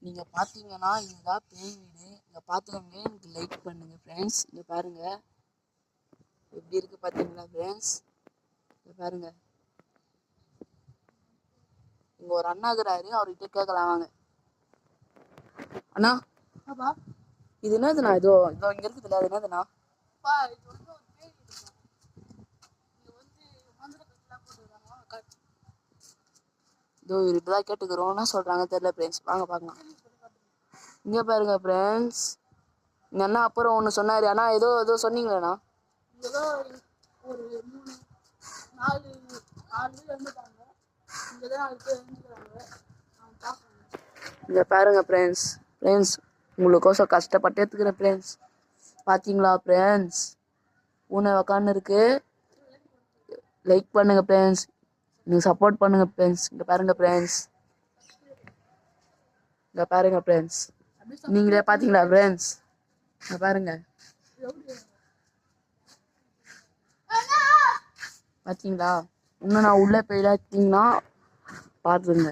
நீங்கள் பார்த்தீங்கன்னா இதுதான் பேய் வீடு. இங்கே பார்த்துக்கோங்க, எனக்கு லைக் பண்ணுங்கள் ஃப்ரெண்ட்ஸ். இங்கே பாருங்கள் எப்படி இருக்குது பார்த்தீங்களா ஃப்ரெண்ட்ஸ். இங்கே பாருங்கள், இங்கே ஒரு அண்ணா இருக்கிறாரு, அவர்கிட்ட கேட்கலாம் வாங்க. அண்ணா இது என்னதுண்ணா? இதோ இதோ இங்கே இருக்குதுல்ல, அது என்னதுண்ணா? இதோ இவர்கிட்ட தான் கேட்டுக்கிறோம். என்ன சொல்கிறாங்க தெரியல ஃப்ரெண்ட்ஸ், வாங்க பார்க்கலாம். இங்கே பாருங்க ஃப்ரெண்ட்ஸ், இங்கே அண்ணா அப்புறம் ஒன்று சொன்னார். அண்ணா ஏதோ ஏதோ சொன்னீங்களேண்ணா? ஏதோ ஒரு 4 பேர் வந்துட்டாங்க. இங்கே தான் 4 பேர் வந்துக்கிறாங்க. இங்கே பாருங்க ஃப்ரெண்ட்ஸ், உங்களுக்கோசம் கஷ்டப்பட்டு எடுத்துக்கிறேன் ஃப்ரெண்ட்ஸ். பார்த்தீங்களா ஃப்ரெண்ட்ஸ், பூனை உக்காந்து இருக்கு. லைக் பண்ணுங்க ஃப்ரெண்ட்ஸ், நீங்கள் சப்போர்ட் பண்ணுங்க ஃப்ரெண்ட்ஸ். இங்கே பாருங்க ஃப்ரெண்ட்ஸ், இங்கே பாருங்க ஃப்ரெண்ட்ஸ், நீங்களே பார்த்தீங்களா ஃப்ரெண்ட்ஸ்? இங்கே பாருங்க, பார்த்தீங்களா? இன்னும் நான் உள்ளே போயிடாதீங்கன்னா பார்த்துங்க.